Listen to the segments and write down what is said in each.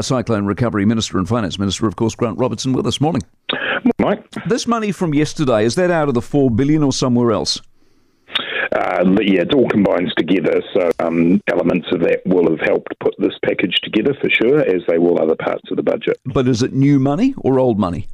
Cyclone Recovery Minister and Finance Minister, of course, Grant Robertson, with us. Morning. Mike? This money from yesterday, is that out of the $4 billion or somewhere else? Yeah, it all combines together, so elements of that will have helped put this package together for sure, as they will other parts of the budget. But is it new money or old money?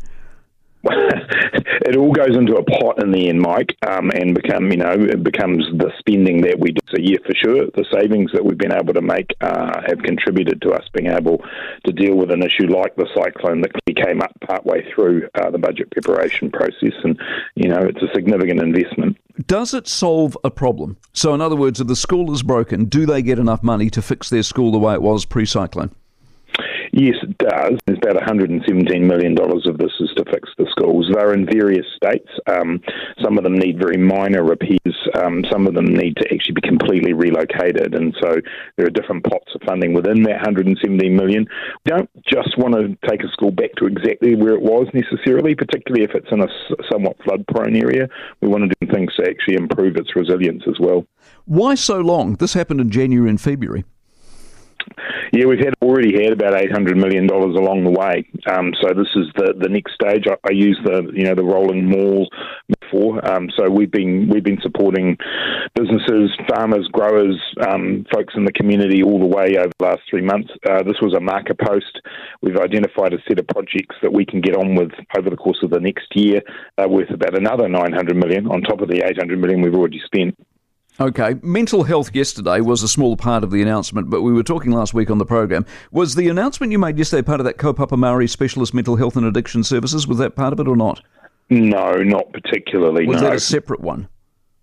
It all goes into a pot in the end, Mike, and it becomes the spending that we do. So, yeah, for sure, the savings that we've been able to make have contributed to us being able to deal with an issue like the cyclone that came up partway through the budget preparation process, and, it's a significant investment. Does it solve a problem? So, in other words, if the school is broken, do they get enough money to fix their school the way it was pre-cyclone? Yes, it does. There's about $117 million of this is to fix the schools. They're in various states. Some of them need very minor repairs. Some of them need to actually be completely relocated. And so there are different pots of funding within that $117 million. We don't just want to take a school back to exactly where it was necessarily, particularly if it's in a somewhat flood-prone area. We want to do things to actually improve its resilience as well. Why so long? This happened in January and February. Yeah, we've already had about $800 million along the way. So this is the next stage. I use the rolling mall before. So we've been supporting businesses, farmers, growers, folks in the community all the way over the last 3 months. This was a marker post. We've identified a set of projects that we can get on with over the course of the next year, worth about another $900 million on top of the $800 million we've already spent. Okay, mental health yesterday was a small part of the announcement, but we were talking last week on the program. Was the announcement you made yesterday part of that Kaupapa Maori Specialist Mental Health and Addiction Services? Was that part of it or not? No, not particularly. Was no. that a separate one?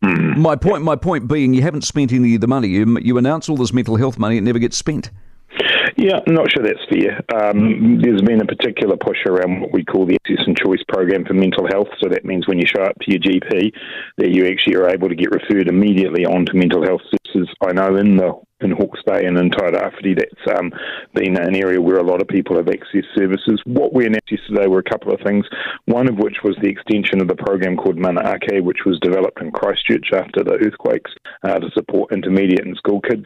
My point being, you haven't spent any of the money. You announce all this mental health money, it never gets spent. Yeah, I'm not sure that's fair. There's been a particular push around what we call the Access and Choice program for mental health. So that means when you show up to your GP, that you actually are able to get referred immediately onto mental health services. I know in Hawke's Bay and in Tairāwhiti, that's been an area where a lot of people have accessed services. What we announced yesterday were a couple of things, one of which was the extension of the program called Mana Ake, which was developed in Christchurch after the earthquakes to support intermediate and school kids,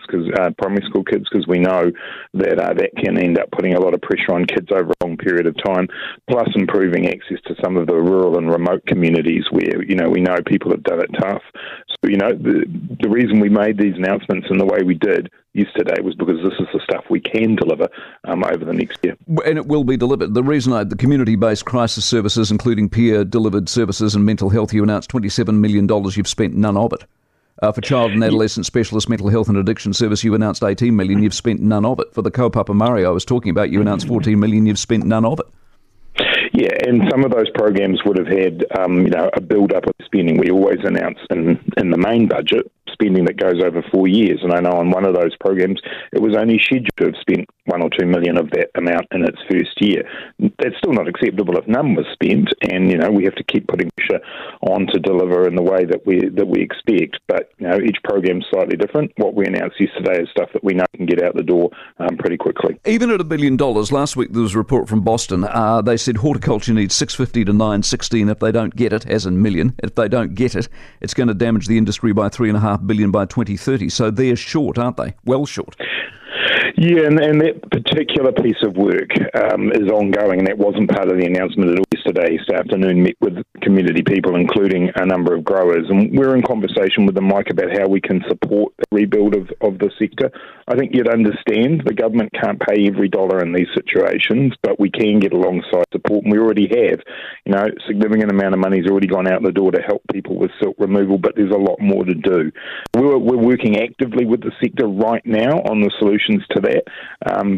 primary school kids, because we know that that can end up putting a lot of pressure on kids over a long period of time, plus improving access to some of the rural and remote communities where, we know people have done it tough. So, the reason we made these announcements in the way we did yesterday was because this is the stuff we can deliver over the next year. And it will be delivered. The reason the community-based crisis services, including peer-delivered services and mental health, you announced $27 million, you've spent none of it. For child and adolescent specialist mental health and addiction service, you announced $18 million, you've spent none of it. For the Kaupapa Maori I was talking about, you announced $14 million, you've spent none of it. Yeah, and some of those programs would have had, a build-up of spending. We always announce in the main budget spending that goes over 4 years. And I know on one of those programs, it was only scheduled to have spent $1 or $2 million of that amount in its first year. That's still not acceptable if none was spent, and we have to keep putting pressure on to deliver in the way that we expect. But each program's slightly different. What we announced yesterday is stuff that we know can get out the door pretty quickly. Even at $1 billion, last week there was a report from Boston. They said horticulture needs $650 to $916 if they don't get it, as in million. If they don't get it, it's going to damage the industry by $3.5 billion by 2030. So they're short, aren't they? Well short. Yeah, and that particular piece of work is ongoing, and that wasn't part of the announcement at all yesterday. This afternoon met with community people, including a number of growers, and we're in conversation with them, Mike, about how we can support the rebuild of the sector. I think you'd understand the government can't pay every dollar in these situations, but we can get alongside support, and we already have. A significant amount of money's already gone out the door to help people with silt removal, but there's a lot more to do. We're working actively with the sector right now on the solutions to that,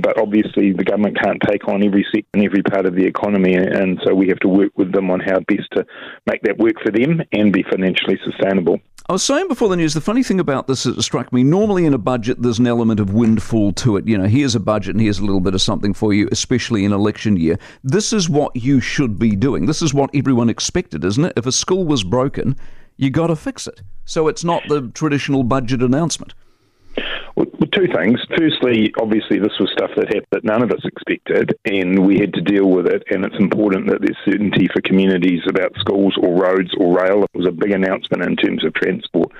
but obviously the government can't take on every sector and every part of the economy, and so we have to work with them on how best to make that work for them and be financially sustainable. I was saying before the news, the funny thing about this that struck me, normally in a budget there's an element of windfall to it. Here's a budget and here's a little bit of something for you, especially in election year. This is what you should be doing. This is what everyone expected, isn't it? If a school was broken, you got to fix it. So it's not the traditional budget announcement. Well, two things. Firstly, obviously this was stuff that happened that none of us expected, and we had to deal with it, and it's important that there's certainty for communities about schools or roads or rail. It was a big announcement in terms of transport.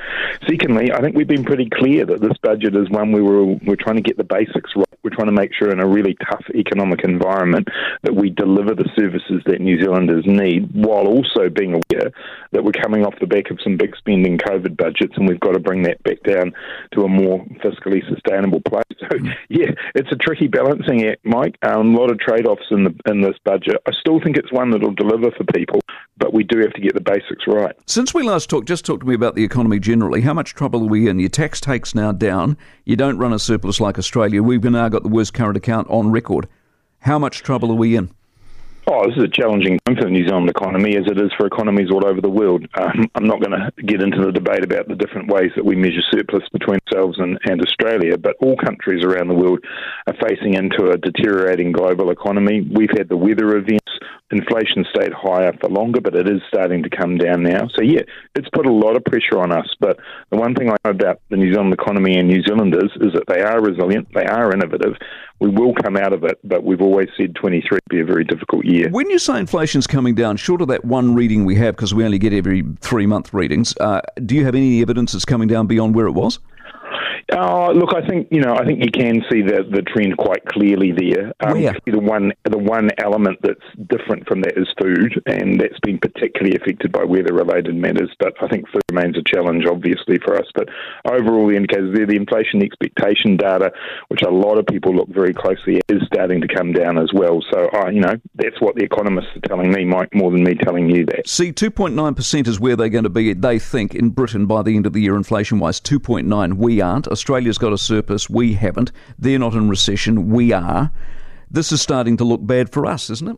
Secondly, I think we've been pretty clear that this budget is one where we're trying to get the basics right We're trying to make sure in a really tough economic environment that we deliver the services that New Zealanders need, while also being aware that we're coming off the back of some big spending COVID budgets, and we've got to bring that back down to a more fiscally sustainable place. So, yeah, it's a tricky balancing act, Mike. A lot of trade-offs in this budget. I still think it's one that will deliver for people, but we do have to get the basics right. Since we last talked, just talk to me about the economy generally. How much trouble are we in? Your tax take's now down. You don't run a surplus like Australia. We've now got the worst current account on record. How much trouble are we in? Oh, this is a challenging time for the New Zealand economy, as it is for economies all over the world. I'm not going to get into the debate about the different ways that we measure surplus between ourselves and Australia, but all countries around the world are facing into a deteriorating global economy. We've had the weather events. Inflation stayed higher for longer, but it is starting to come down now. So, yeah, it's put a lot of pressure on us. But the one thing I know about the New Zealand economy and New Zealanders is that they are resilient, they are innovative. We will come out of it, but we've always said 23 will be a very difficult year. When you say inflation's coming down, short of that one reading we have, because we only get every 3-month readings, do you have any evidence it's coming down beyond where it was? Look, I think you can see the trend quite clearly there. The one element that's different from that is food, and that's been particularly affected by weather-related matters. But I think food remains a challenge, obviously, for us. But overall, the indicators there, the inflation expectation data, which a lot of people look very closely at, is starting to come down as well. So, that's what the economists are telling me, Mike, more than me telling you that. See, 2.9% is where they're going to be, they think, in Britain by the end of the year, inflation-wise. 2.9, we aren't. Australia's got a surplus, we haven't. They're not in recession, we are. This is starting to look bad for us, isn't it?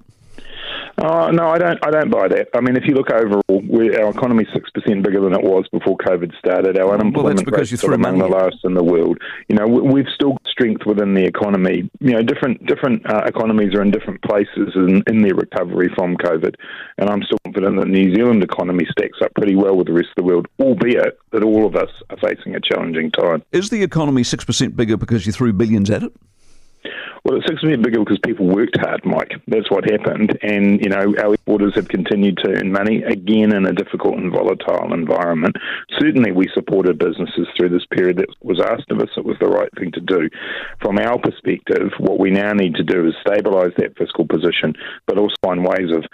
No, I don't buy that. I mean, if you look overall, our economy's 6% bigger than it was before COVID started. Our unemployment rate's still among the lowest in the world. We've still got strength within the economy. Different economies are in different places in their recovery from COVID, and I'm still confident that the New Zealand economy stacks up pretty well with the rest of the world, albeit that all of us are facing a challenging time. Is the economy 6% bigger because you threw billions at it? Well, it's 6% bigger because people worked hard, Mike. That's what happened. And, our exporters have continued to earn money, again, in a difficult and volatile environment. Certainly, we supported businesses through this period. That was asked of us. It was the right thing to do. From our perspective, what we now need to do is stabilise that fiscal position, but also find ways of,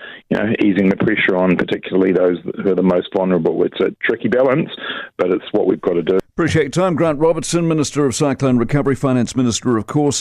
easing the pressure on particularly those who are the most vulnerable. It's a tricky balance, but it's what we've got to do. Appreciate your time. Grant Robertson, Minister of Cyclone Recovery, Finance Minister, of course.